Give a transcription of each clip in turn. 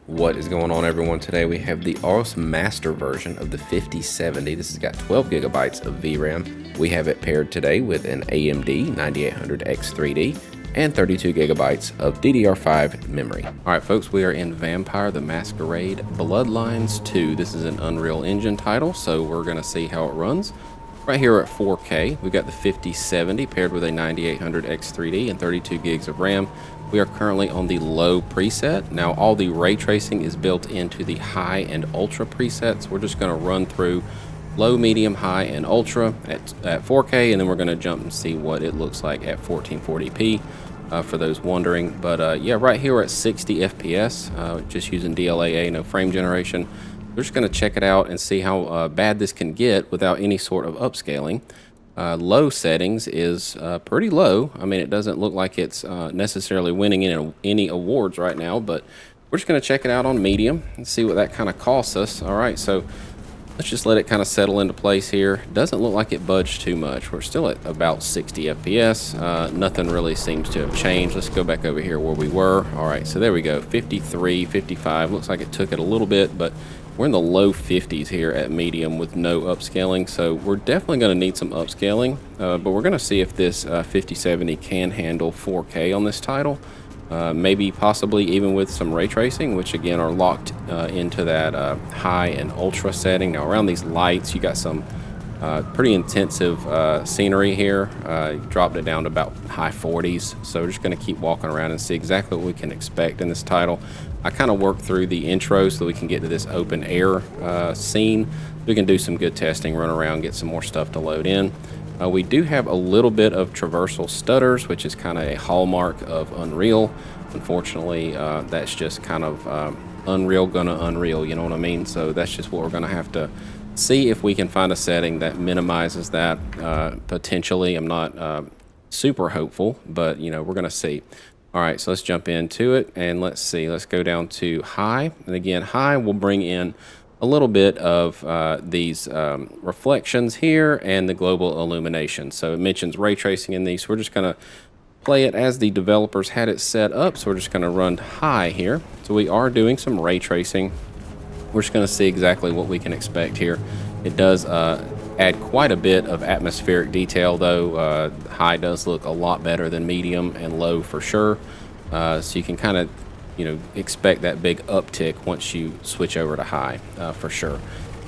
What is going on, everyone? Today we have the Aorus Master version of the 5070. This has got 12 gigabytes of VRAM. We have it paired today with an AMD 9800X3D and 32 gigabytes of DDR5 memory. All right, folks, we are in Vampire the Masquerade Bloodlines 2. This is an Unreal Engine title, so we're going to see how it runs. Right here at 4K, we've got the 5070 paired with a 9800X3D and 32 gigs of RAM. We are currently on the low preset. Now, all the ray tracing is built into the high and ultra presets. We're just going to run through low, medium, high, and ultra at 4K, and then we're going to jump and see what it looks like at 1440p for those wondering. But yeah, right here we're at 60 FPS, just using DLAA, no frame generation. We're just going to check it out and see how bad this can get without any sort of upscaling. Low settings is pretty low. I mean, it doesn't look like it's necessarily winning any awards right now, but we're just going to check it out on medium and see what that kind of costs us. All right, so let's just let it kind of settle into place here. Doesn't look like it budged too much. We're still at about 60 FPS. Nothing really seems to have changed. Let's go back over here where we were. All right, so there we go, 53, 55. Looks like it took it a little bit, but we're in the low 50s here at medium with no upscaling, so we're definitely going to need some upscaling, but we're going to see if this 5070 can handle 4K on this title, maybe possibly even with some ray tracing, which again are locked into that high and ultra setting. Now around these lights, you got some pretty intensive scenery here. Dropped it down to about high 40s, so we're just going to keep walking around and see exactly what we can expect in this title. I kind of worked through the intro so that we can get to this open air scene. We can do some good testing, run around, get some more stuff to load in. We do have a little bit of traversal stutters, which is kind of a hallmark of Unreal. Unfortunately, that's just kind of Unreal gonna Unreal, you know what I mean? So that's just what we're gonna have to see if we can find a setting that minimizes that potentially. I'm not super hopeful, but you know, we're gonna see. All right, so let's jump into it and let's see. Let's go down to high, and again, high will bring in a little bit of these reflections here and the global illumination. So it mentions ray tracing in these. So we're just gonna play it as the developers had it set up. So we're just gonna run high here. So we are doing some ray tracing. We're just going to see exactly what we can expect here. It does add quite a bit of atmospheric detail, though. High does look a lot better than medium and low for sure. So you can kind of, you know, expect that big uptick once you switch over to high for sure.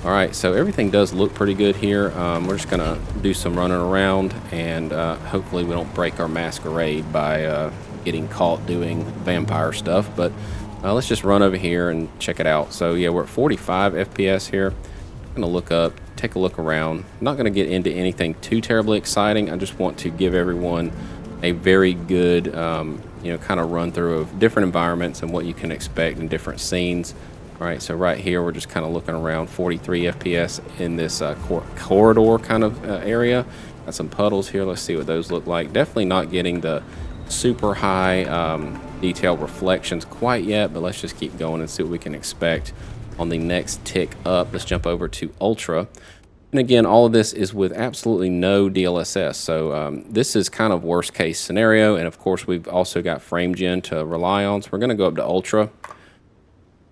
All right, so everything does look pretty good here. We're just going to do some running around, and hopefully we don't break our Masquerade by getting caught doing vampire stuff, but let's just run over here and check it out. So yeah, we're at 45 FPS here. I'm gonna look up, take a look around. I'm not gonna get into anything too terribly exciting. I just want to give everyone a very good, you know, kind of run through of different environments and what you can expect in different scenes. All right, so right here, we're just kind of looking around 43 FPS in this corridor kind of area. Got some puddles here. Let's see what those look like. Definitely not getting the super high detailed reflections quite yet, but let's just keep going and see what we can expect on the next tick up. Let's jump over to ultra, and again, all of this is with absolutely no DLSS, so this is kind of worst case scenario, and of course we've also got frame gen to rely on. So we're going to go up to ultra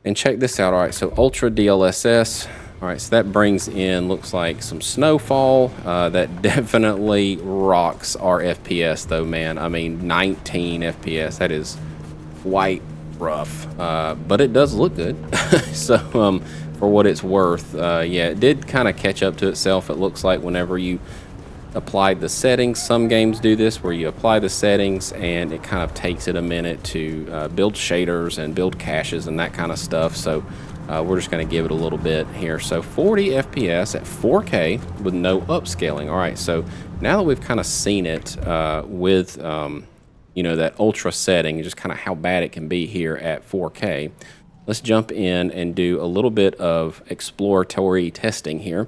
and check this out. All right, so ultra DLSS. All right, so that brings in, looks like some snowfall. That definitely rocks our FPS though, man. I mean, 19 FPS, that is quite rough, but it does look good. So for what it's worth, yeah, it did kind of catch up to itself. It looks like whenever you applied the settings, some games do this where you apply the settings and it kind of takes it a minute to build shaders and build caches and that kind of stuff. So we're just going to give it a little bit here. So 40 FPS at 4K with no upscaling. All right, so now that we've kind of seen it with you know, that ultra setting, just kind of how bad it can be here at 4K, let's jump in and do a little bit of exploratory testing here.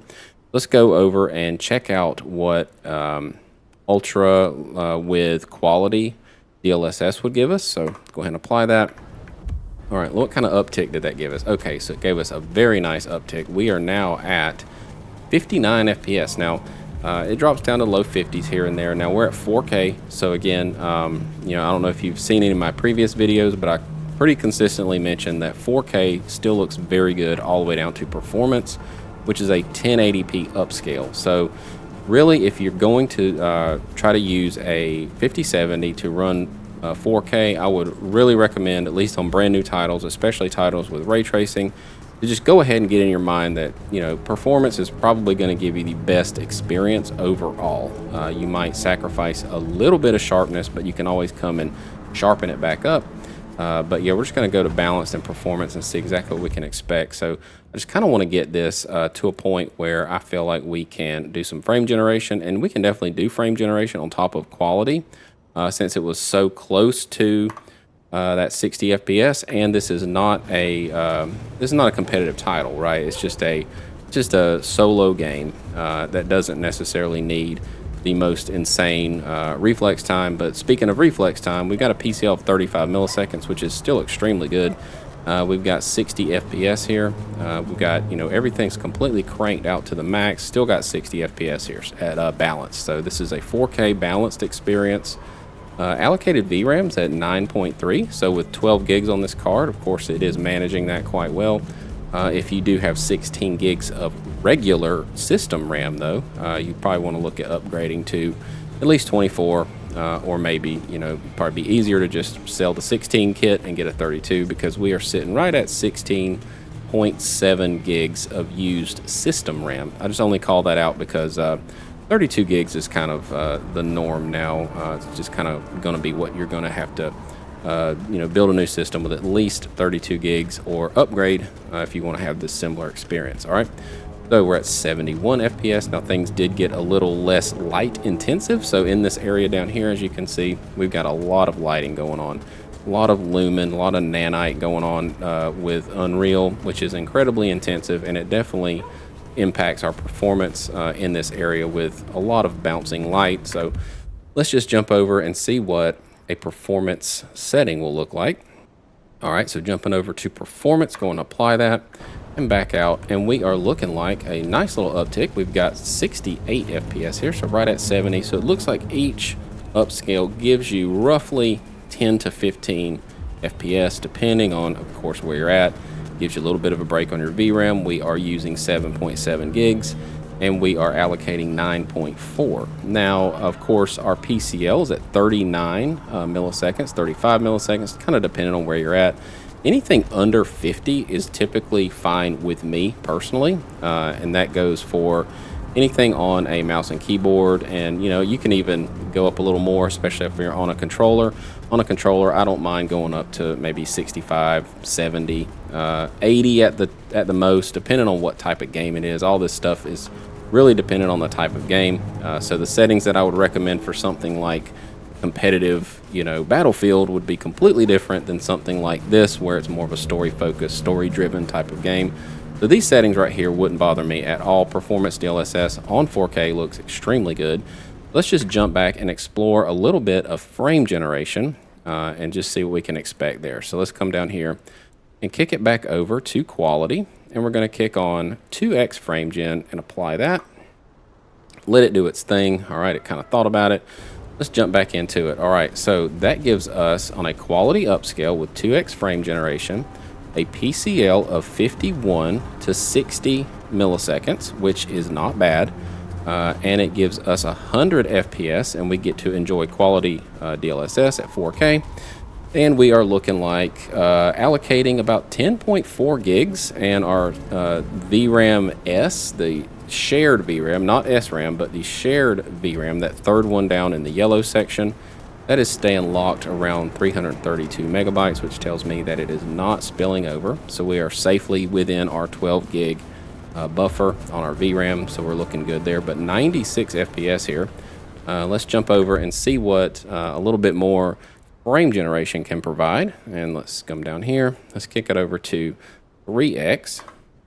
Let's go over and check out what ultra with quality DLSS would give us. So go ahead and apply that. All right, what kind of uptick did that give us? Okay, so it gave us a very nice uptick. We are now at 59 FPS. Now, it drops down to low 50s here and there. Now we're at 4K, so again, you know, I don't know if you've seen any of my previous videos, but I pretty consistently mentioned that 4K still looks very good all the way down to performance, which is a 1080p upscale. So really, if you're going to try to use a 5070 to run 4K, I would really recommend, at least on brand new titles, especially titles with ray tracing, to just go ahead and get in your mind that, you know, performance is probably going to give you the best experience overall. You might sacrifice a little bit of sharpness, but you can always come and sharpen it back up. But yeah, we're just going to go to balanced and performance and see exactly what we can expect. So I just kind of want to get this to a point where I feel like we can do some frame generation, and we can definitely do frame generation on top of quality, since it was so close to that 60 FPS. And this is not a competitive title, right? It's just a solo game that doesn't necessarily need the most insane reflex time. But speaking of reflex time, we've got a PCL of 35 milliseconds, which is still extremely good. We've got 60 FPS here. We've got, you know, everything's completely cranked out to the max. Still got 60 FPS here at balance. So this is a 4K balanced experience. Allocated VRAM's at 9.3. So with 12 gigs on this card, of course, it is managing that quite well. If you do have 16 gigs of regular system RAM, though, you probably want to look at upgrading to at least 24, or maybe, you know, probably be easier to just sell the 16 kit and get a 32, because we are sitting right at 16.7 gigs of used system RAM. I just only call that out because 32 gigs is kind of the norm now. It's just kind of going to be what you're going to have to you know, build a new system with at least 32 gigs or upgrade if you want to have this similar experience. All right, so we're at 71 FPS. Now things did get a little less light intensive. So in this area down here, as you can see, we've got a lot of lighting going on, a lot of lumen, a lot of nanite going on with Unreal, which is incredibly intensive, and it definitely impacts our performance in this area with a lot of bouncing light. So let's just jump over and see what a performance setting will look like. All right, so jumping over to performance, going to apply that and back out, and we are looking like a nice little uptick. We've got 68 FPS here, so right at 70. So it looks like each upscale gives you roughly 10 to 15 FPS, depending on, of course, where you're at. Gives you a little bit of a break on your VRAM. We are using 7.7 gigs, and we are allocating 9.4. Now, of course, our PCL is at 39 milliseconds, 35 milliseconds, kind of depending on where you're at. Anything under 50 is typically fine with me personally, and that goes for anything on a mouse and keyboard. And, you know, you can even go up a little more, especially if you're on a controller. On a controller, I don't mind going up to maybe 65, 70, 80 at the most, depending on what type of game it is. All this stuff is really dependent on the type of game. So the settings that I would recommend for something like competitive, you know, Battlefield would be completely different than something like this, where it's more of a story-focused, story-driven type of game. So these settings right here wouldn't bother me at all. Performance DLSS on 4K looks extremely good. Let's just jump back and explore a little bit of frame generation and just see what we can expect there. So let's come down here and kick it back over to quality, and we're going to kick on 2x frame gen and apply that. Let it do its thing. All right, it kind of thought about it. Let's jump back into it. All right, so that gives us, on a quality upscale with 2x frame generation, a PCL of 51 to 60 milliseconds, which is not bad. And it gives us 100 FPS, and we get to enjoy quality DLSS at 4K. And we are looking like allocating about 10.4 gigs, and our VRAM S, the shared VRAM, not SRAM, but the shared VRAM, that third one down in the yellow section, that is staying locked around 332 megabytes, which tells me that it is not spilling over. So we are safely within our 12 gig buffer on our VRAM, so we're looking good there. But 96 FPS here. Let's jump over and see what a little bit more frame generation can provide. And let's come down here. Let's kick it over to 3x.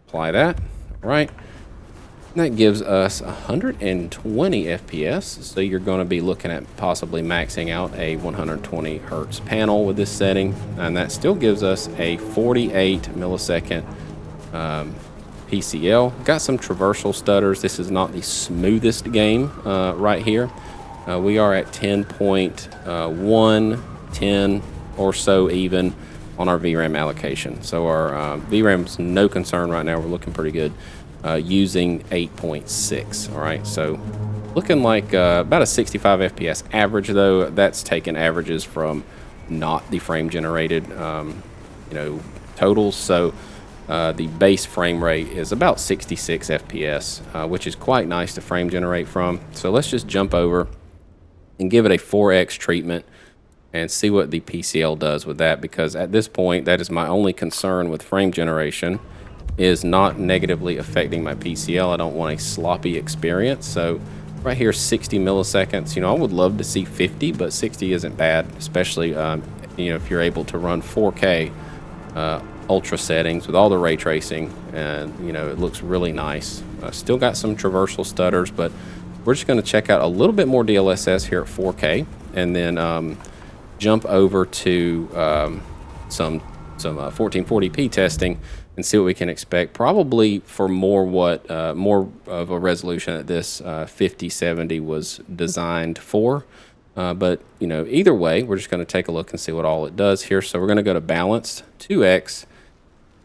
Apply that. All right. That gives us 120 FPS, so you're going to be looking at possibly maxing out a 120 hertz panel with this setting, and that still gives us a 48 millisecond PCL. Got some traversal stutters. This is not the smoothest game right here. We are at 10.1, 10 or so even. on our VRAM allocation. So our VRAM's no concern right now. We're looking pretty good using 8.6. All right, so looking like about a 65 FPS average, though. That's taking averages from not the frame generated, totals. So the base frame rate is about 66 FPS, which is quite nice to frame generate from. So let's just jump over and give it a 4x treatment and see what the PCL does with that, because at this point, that is my only concern with frame generation, is not negatively affecting my PCL. I don't want a sloppy experience. So right here, 60 milliseconds. I would love to see 50, but 60 isn't bad, especially if you're able to run 4K ultra settings with all the ray tracing, and it looks really nice. Still got some traversal stutters, but we're just going to check out a little bit more DLSS here at 4K, and then jump over to some 1440p testing and see what we can expect. Probably for more of a resolution that this 5070 was designed for. But either way, we're just going to take a look and see what all it does here. So we're going to go to balanced 2x,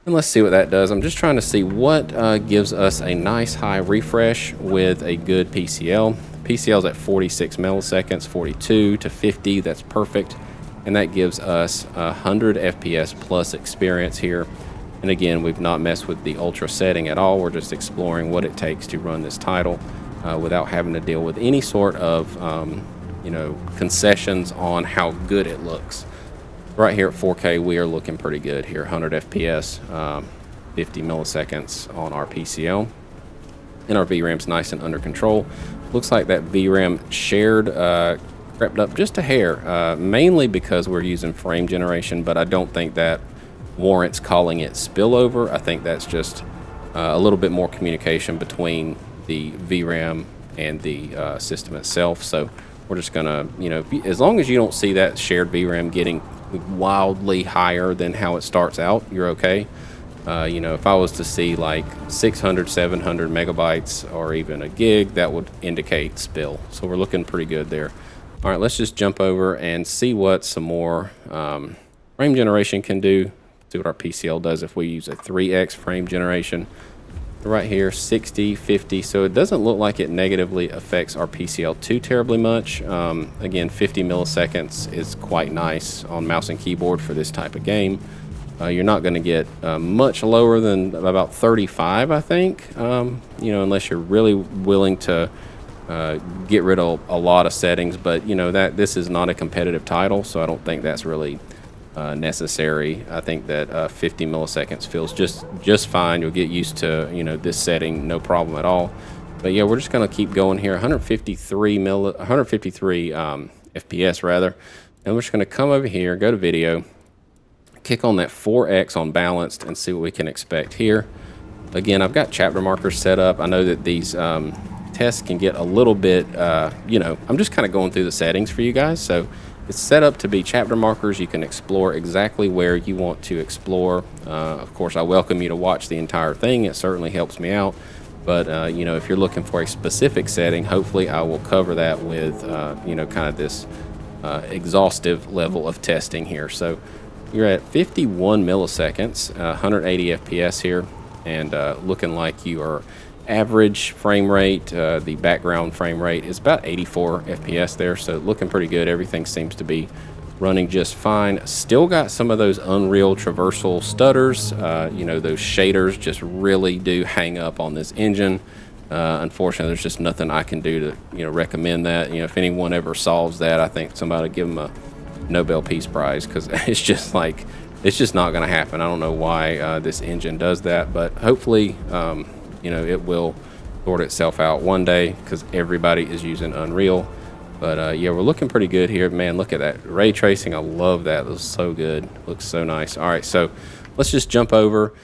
and let's see what that does. I'm just trying to see what gives us a nice high refresh with a good PCL. PCL's at 46 milliseconds, 42 to 50, that's perfect. And that gives us 100 FPS plus experience here. And again, we've not messed with the ultra setting at all. We're just exploring what it takes to run this title without having to deal with any sort of concessions on how good it looks. Right here at 4K, we are looking pretty good here. 100 FPS, 50 milliseconds on our PCL. And our VRAM's nice and under control. Looks like that VRAM shared crept up just a hair, mainly because we're using frame generation, but I don't think that warrants calling it spillover. I think that's just a little bit more communication between the VRAM and the system itself. So we're just gonna, as long as you don't see that shared VRAM getting wildly higher than how it starts out, you're okay. If I was to see like 600, 700 megabytes or even a gig, that would indicate spill. So we're looking pretty good there. All right, let's just jump over and see what some more frame generation can do. See what our PCL does if we use a 3x frame generation. Right here, 60, 50. So it doesn't look like it negatively affects our PCL too terribly much. Again, 50 milliseconds is quite nice on mouse and keyboard for this type of game. You're not going to get much lower than about 35, I think, unless you're really willing to get rid of a lot of settings. But that this is not a competitive title, so I don't think that's really necessary. I think that 50 milliseconds feels just fine. You'll get used to this setting, no problem at all. But yeah, we're just going to keep going here. 153 FPS rather, and we're just going to come over here, go to video, kick on that 4x on balanced, and see what we can expect here. Again, I've got chapter markers set up. I know that these tests can get a little bit, I'm just kind of going through the settings for you guys. So it's set up to be chapter markers. You can explore exactly where you want to explore. Of course, I welcome you to watch the entire thing. It certainly helps me out. But, if you're looking for a specific setting, hopefully I will cover that with, kind of this exhaustive level of testing here. So you're at 51 milliseconds, 180 FPS here, and looking like you are average frame rate. The background frame rate is about 84 FPS there, so looking pretty good. Everything seems to be running just fine. Still got some of those Unreal traversal stutters. Those shaders just really do hang up on this engine. Unfortunately, there's just nothing I can do to recommend that. If anyone ever solves that, I think somebody give them a Nobel Peace Prize, because it's just not going to happen. I don't know why this engine does that, but hopefully it will sort itself out one day, because everybody is using Unreal. But yeah, we're looking pretty good here. Man, look at that ray tracing. I love that. It looks so good. Looks so nice. All right, so let's just jump over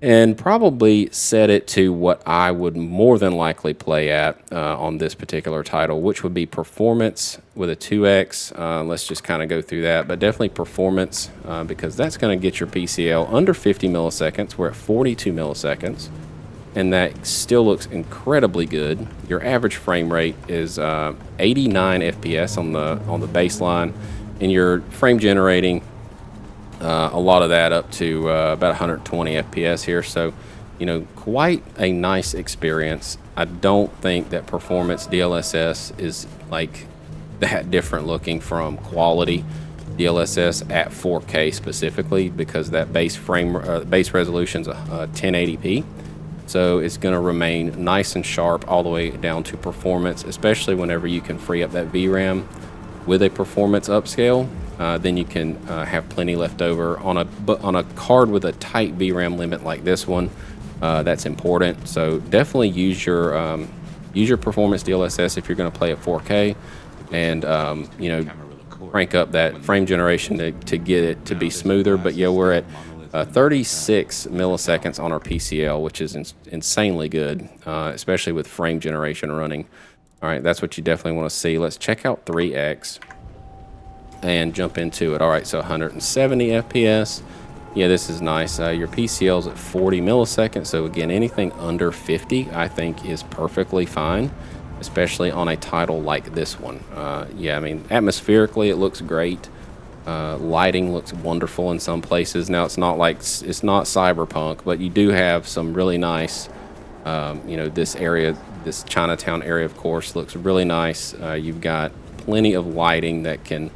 and probably set it to what I would more than likely play at on this particular title, which would be performance with a 2x. Let's just kind of go through that, but definitely performance, because that's going to get your PCL under 50 milliseconds. We're at 42 milliseconds, and that still looks incredibly good. Your average frame rate is 89 FPS on the baseline, and you're frame generating A lot of that up to about 120 FPS here. So, you know, quite a nice experience. I don't think that performance DLSS is like that different looking from quality DLSS at 4K specifically, because that base base resolution is 1080p. So it's going to remain nice and sharp all the way down to performance, especially whenever you can free up that VRAM with a performance upscale. Then you can have plenty left over on a card with a tight VRAM limit like this one. That's important. So definitely use your performance DLSS if you're going to play at 4K, and you know, crank up that frame generation to get it to be smoother. But yeah, we're at 36 milliseconds on our PCL, which is insanely good, especially with frame generation running. All right, that's what you definitely want to see. Let's check out 3X and jump into it. All right, so 170 FPS. Yeah, this is nice. Your PCL's at 40 milliseconds. So again, anything under 50, I think, is perfectly fine, especially on a title like this one. Yeah, I mean, atmospherically, it looks great. Lighting looks wonderful in some places. Now, it's not cyberpunk, but you do have some really nice, you know, this area, this Chinatown area, of course, looks really nice. You've got plenty of lighting that can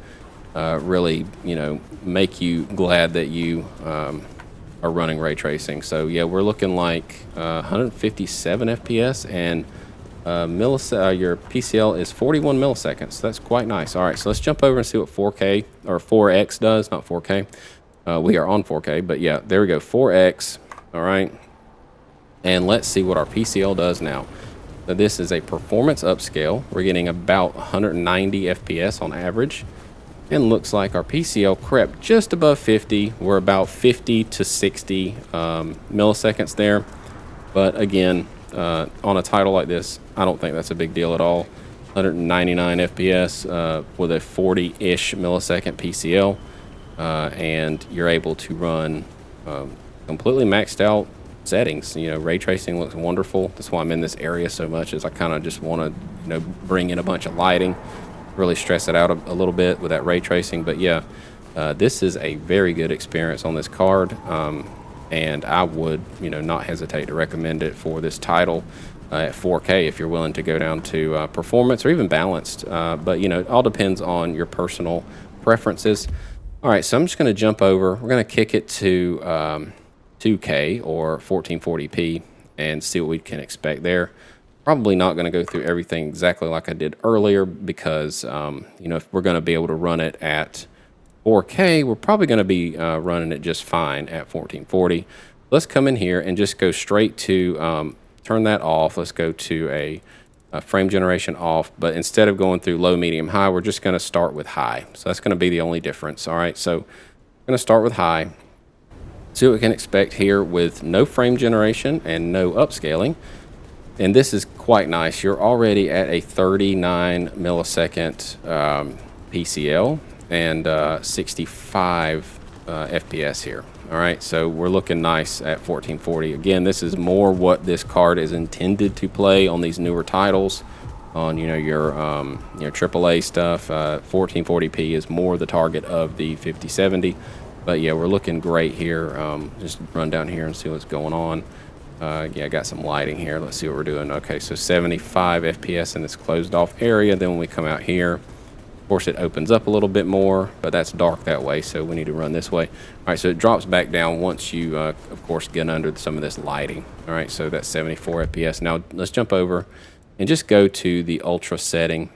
really, you know, make you glad that you are running ray tracing. So yeah, we're looking like 157 FPS, and your PCL is 41 milliseconds. So that's quite nice. All right, so let's jump over and see what 4K or 4X does, not 4K. We are on 4K, but yeah, there we go, 4X. All right, and let's see what our PCL does now. So this is a performance upscale. We're getting about 190 FPS on average. And looks like our PCL crept just above 50. We're about 50 to 60 milliseconds there. But again, on a title like this, I don't think that's a big deal at all. 199 FPS with a 40-ish millisecond PCL. And you're able to run completely maxed out settings. You know, ray tracing looks wonderful. That's why I'm in this area so much, is I kind of just want to, you know, bring in a bunch of lighting, really stress it out a little bit with that ray tracing. But yeah, this is a very good experience on this card, and I would, you know, not hesitate to recommend it for this title at 4K if you're willing to go down to performance or even balanced. But you know, it all depends on your personal preferences. All right, so I'm just going to jump over. We're going to kick it to 2K or 1440p and see what we can expect there. Probably not going to go through everything exactly like I did earlier, because you know, if we're going to be able to run it at 4K, we're probably going to be running it just fine at 1440. Let's come in here and just go straight to turn that off. Let's go to a frame generation off, but instead of going through low, medium, high, we're just going to start with high. So that's going to be the only difference. All right, so we're going to start with high. See what we can expect here with no frame generation and no upscaling. And this is quite nice. You're already at a 39 millisecond PCL and 65 FPS here. All right, so we're looking nice at 1440. Again, this is more what this card is intended to play on these newer titles. On, you know, your AAA stuff, 1440p is more the target of the 5070. But yeah, we're looking great here. Just run down here and see what's going on. Yeah, I got some lighting here. Let's see what we're doing. Okay, so 75 FPS in this closed off area. Then when we come out here, of course, it opens up a little bit more, but that's dark that way, so we need to run this way. All right, so it drops back down once you, of course, get under some of this lighting. All right, so that's 74 FPS. Now let's jump over and just go to the ultra setting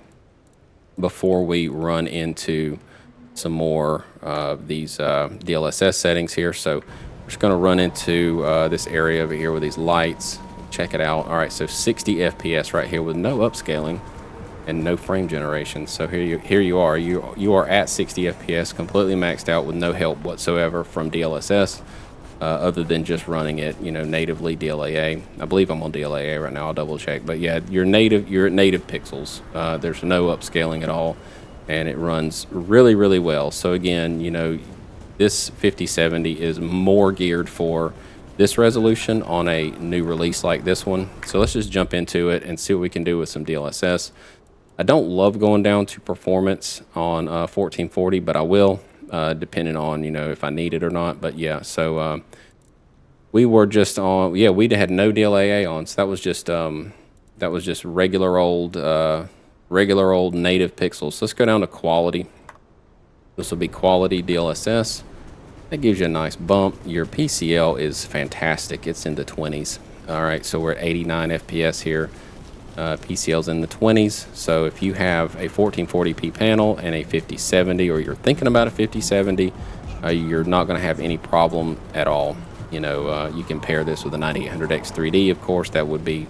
before we run into some more of these DLSS settings here. So we're just going to run into this area over here with these lights. Check it out. All right, so 60 FPS right here with no upscaling and no frame generation. So here you are. You are at 60 FPS, completely maxed out with no help whatsoever from DLSS, other than just running it, you know, natively DLAA. I believe I'm on DLAA right now. I'll double check. But yeah, you're at native pixels. There's no upscaling at all, and it runs really, really well. So again, you know, this 5070 is more geared for this resolution on a new release like this one. So let's just jump into it and see what we can do with some DLSS. I don't love going down to performance on 1440, but I will. depending on, you know, if I need it or not. But yeah, so we were just on, yeah, we had no DLAA on, so that was just regular old native pixels. So let's go down to quality. This will be quality DLSS. That gives you a nice bump. Your PCL is fantastic. It's in the 20s. All right, so we're at 89 FPS here. PCL's in the 20s. So if you have a 1440p panel and a 5070, or you're thinking about a 5070, you're not going to have any problem at all. You know, you can pair this with a 9800X3D, of course. That would be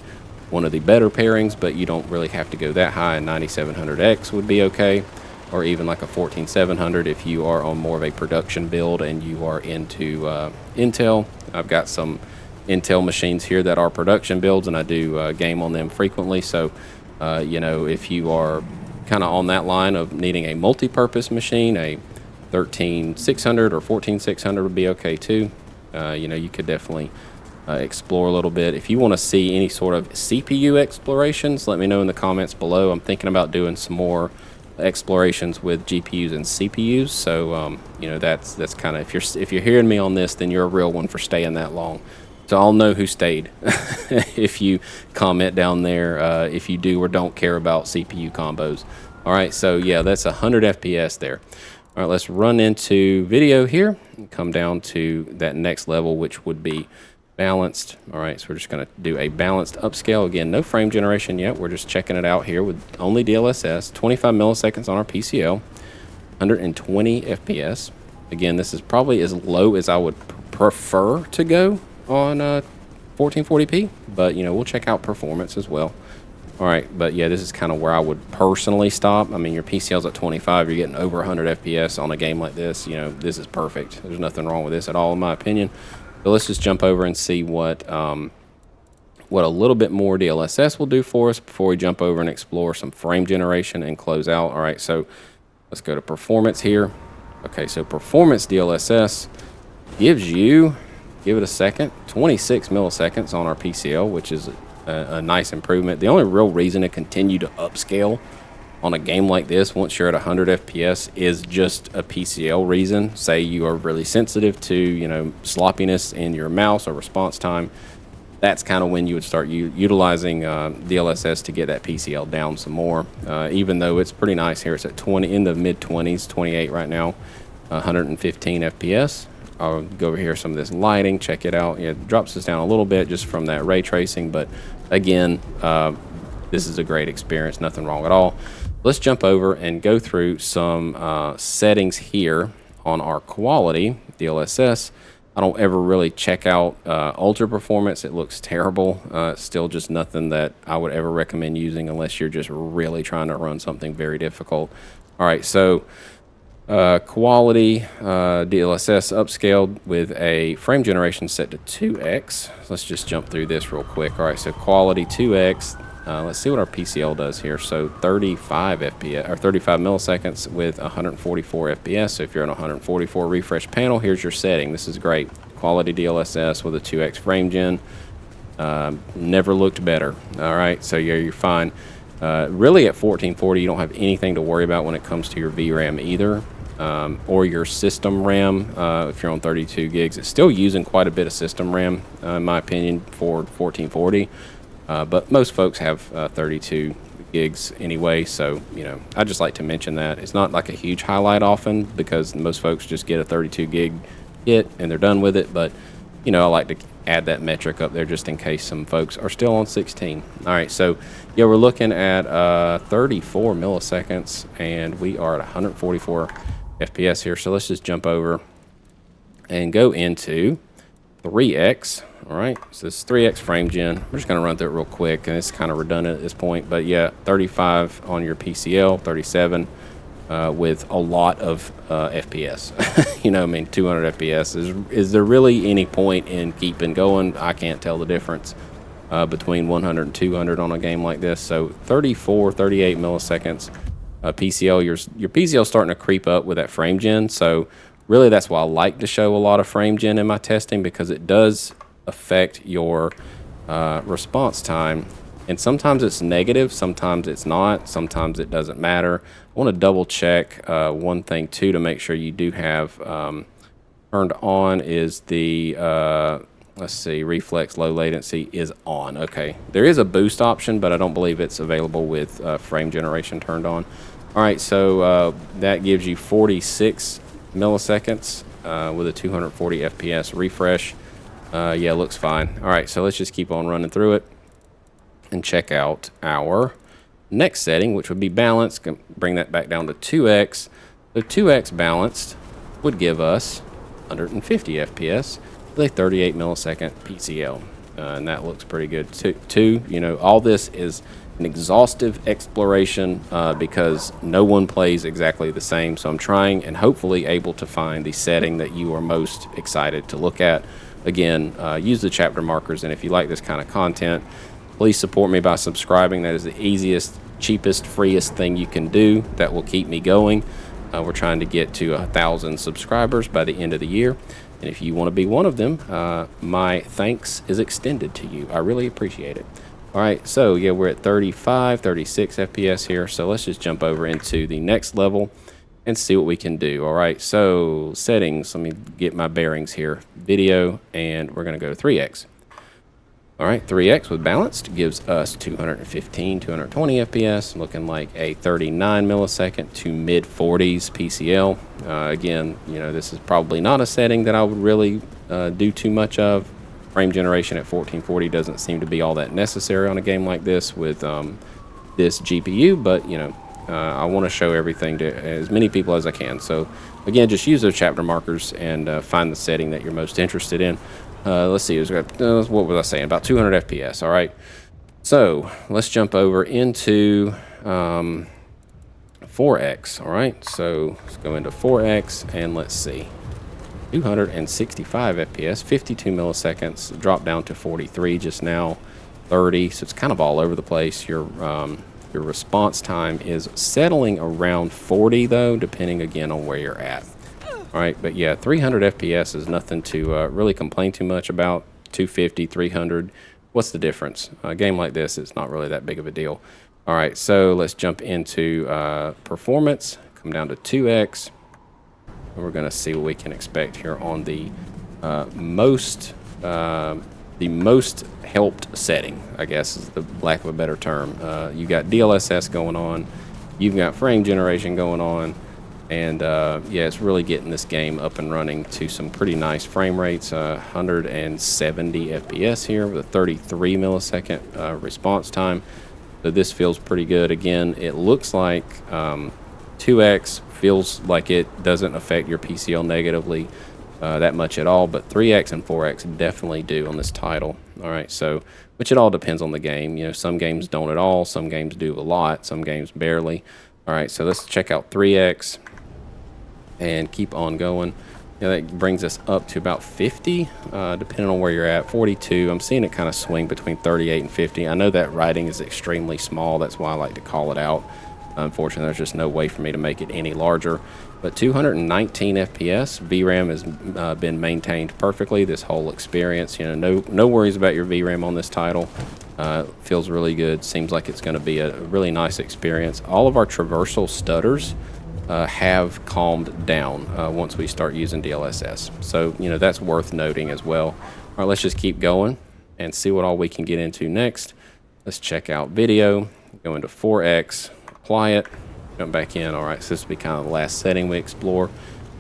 one of the better pairings, but you don't really have to go that high. A 9700X would be okay, or even like a 14700 if you are on more of a production build and you are into Intel. I've got some Intel machines here that are production builds, and I do game on them frequently. So, you know, if you are kind of on that line of needing a multi-purpose machine, a 13600 or 14600 would be okay too. You know, you could definitely explore a little bit. If you want to see any sort of CPU explorations, let me know in the comments below. I'm thinking about doing some more explorations with GPUs and CPUs. So you know, that's kind of, if you're hearing me on this, then you're a real one for staying that long. So I'll know who stayed if you comment down there if you do or don't care about CPU combos. All right, so yeah, that's 100 FPS there. All right, let's run into video here and come down to that next level, which would be balanced. All right, so we're just going to do a balanced upscale. Again, no frame generation yet. We're just checking it out here with only DLSS. 25 milliseconds on our PCL, 120 FPS. Again, this is probably as low as I would prefer to go on 1440p, but you know, we'll check out performance as well. All right, but yeah, this is kind of where I would personally stop. I mean, your PCL's at 25, you're getting over 100 FPS on a game like this. You know, this is perfect. There's nothing wrong with this at all, in my opinion. So let's just jump over and see what a little bit more DLSS will do for us before we jump over and explore some frame generation and close out. All right, so let's go to performance here. Okay, so performance DLSS gives you, give it a second, 26 milliseconds on our PCL, which is a nice improvement. The only real reason to continue to upscale on a game like this once you're at 100 FPS is just a PCL reason. Say you are really sensitive to, you know, sloppiness in your mouse or response time. That's kind of when you would start utilizing DLSS to get that PCL down some more. Even though it's pretty nice here, it's at 20, in the mid 20s, 28 right now, 115 FPS. I'll go over here, some of this lighting, check it out. Yeah, it drops us down a little bit just from that ray tracing, but again, this is a great experience, nothing wrong at all. Let's jump over and go through some settings here on our quality DLSS. I don't ever really check out ultra performance. It looks terrible. It's still just nothing that I would ever recommend using unless you're just really trying to run something very difficult. All right, so quality DLSS upscaled with a frame generation set to 2x. Let's just jump through this real quick. All right, so quality 2x. Let's see what our PCL does here. So 35 FPS or 35 milliseconds with 144 FPS. So if you're on a 144 refresh panel, here's your setting. This is great. Quality DLSS with a 2x frame gen. Never looked better. All right, so yeah, you're fine. Really at 1440, you don't have anything to worry about when it comes to your VRAM either, or your system RAM. If you're on 32 gigs, it's still using quite a bit of system RAM, in my opinion, for 1440. But most folks have 32 gigs anyway, so you know, I just like to mention that. It's not like a huge highlight often because most folks just get a 32 gig kit and they're done with it, but you know, I like to add that metric up there just in case some folks are still on 16. All right, so yeah, we're looking at 34 milliseconds and we are at 144 FPS here. So let's just jump over and go into 3x. All right, so this is 3x frame gen. We're just going to run through it real quick, and it's kind of redundant at this point, but yeah, 35 on your PCL, 37 with a lot of FPS. You know, I mean, 200 FPS. Is there really any point in keeping going? I can't tell the difference between 100 and 200 on a game like this. So 34, 38 milliseconds PCL. Your PCL is starting to creep up with that frame gen. So really, that's why I like to show a lot of frame gen in my testing, because it does affect your response time And sometimes it's negative, sometimes it's not, sometimes it doesn't matter. I want to double check one thing too to make sure you do have turned on is the, let's see, reflex low latency is on. Okay, there is a boost option, but I don't believe it's available with frame generation turned on. All right, so that gives you 46 milliseconds with a 240 FPS refresh. Yeah, looks fine. All right, so let's just keep on running through it and check out our next setting, which would be balanced. Bring that back down to 2x. So 2x balanced would give us 150 FPS with a 38 millisecond PCL, and that looks pretty good too. You know, all this is an exhaustive exploration because no one plays exactly the same. So I'm trying and hopefully able to find the setting that you are most excited to look at. Again, use the chapter markers, and if you like this kind of content, please support me by subscribing. That is the easiest, cheapest, freest thing you can do that will keep me going. We're trying to get to 1,000 subscribers by the end of the year. And if you want to be one of them, my thanks is extended to you. I really appreciate it. All right, so yeah, we're at 35, 36 FPS here. So let's just jump over into the next level and see what we can do. All right, so settings, let me get my bearings here. Video, and we're gonna go 3x. All right, 3x with balanced gives us 215, 220 FPS, looking like a 39 millisecond to mid 40s PCL. Again, you know, this is probably not a setting that I would really do too much of. Frame generation at 1440 doesn't seem to be all that necessary on a game like this with this GPU, but you know, I want to show everything to as many people as I can. So again, just use those chapter markers and find the setting that you're most interested in. Let's see, what was I saying? About 200 FPS, all right? So let's jump over into 4X, all right? So let's go into 4X and let's see. 265 FPS, 52 milliseconds, drop down to 43 just now, 30, so it's kind of all over the place. Your response time is settling around 40 though, depending again on where you're at. All right, but yeah, 300 FPS is nothing to really complain too much about. 250, 300, what's the difference? A game like this, it's not really that big of a deal. All right, so let's jump into performance, come down to 2X, and we're gonna see what we can expect here on the most helped setting, I guess is the lack of a better term. You got DLSS going on, you've got frame generation going on, and yeah, it's really getting this game up and running to some pretty nice frame rates. 170 FPS here with a 33 millisecond response time. So this feels pretty good. Again, it looks like 2X feels like it doesn't affect your PCL negatively that much at all, but 3X and 4X definitely do on this title. All right, so which it all depends on the game. You know, some games don't at all, some games do a lot, some games barely. All right, so let's check out 3X and keep on going. Yeah, that brings us up to about 50, depending on where you're at. 42. I'm seeing it kind of swing between 38 and 50. I know that writing is extremely small. That's why I like to call it out. Unfortunately, there's just no way for me to make it any larger. But 219 FPS, VRAM has been maintained perfectly this whole experience. You know, no worries about your VRAM on this title. Feels really good. Seems like it's going to be a really nice experience. All of our traversal stutters have calmed down once we start using DLSS. So, you know, that's worth noting as well. All right, let's just keep going and see what all we can get into next. Let's check out video, go into 4X, apply it, jump back in. All right, so this will be kind of the last setting we explore.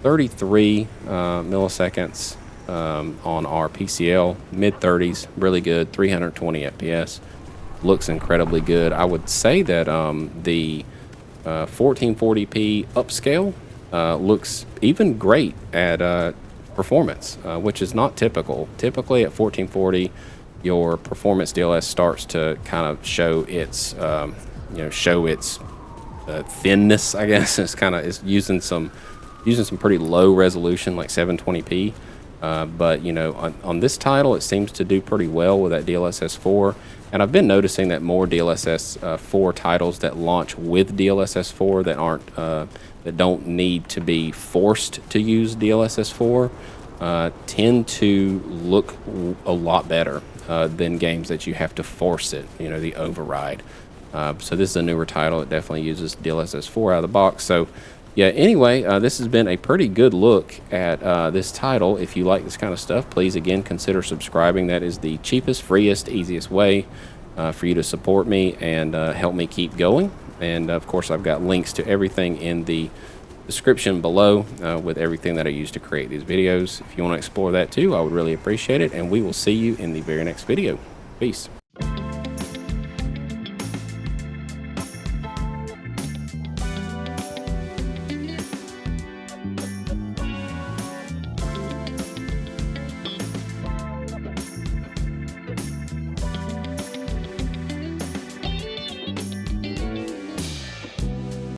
33 milliseconds on our PCL, mid-30s, really good, 320 FPS. Looks incredibly good. I would say that the 1440p upscale looks even great at performance, which is not typical. Typically at 1440, your performance DLSS starts to kind of show its, thinness. I guess it's using some pretty low resolution like 720p. But you know, on this title, it seems to do pretty well with that DLSS 4. And I've been noticing that more DLSS 4 titles that launch with DLSS 4 that aren't that don't need to be forced to use DLSS 4 tend to look a lot better. than games that you have to force it, you know, the override. So this is a newer title. It definitely uses DLSS 4 out of the box. So yeah, anyway, this has been a pretty good look at this title. If you like this kind of stuff, please, again, consider subscribing. That is the cheapest, freest, easiest way for you to support me and help me keep going. And, of course, I've got links to everything in the description below with everything that I use to create these videos. If you want to explore that too, I would really appreciate it. And we will see you in the very next video. Peace.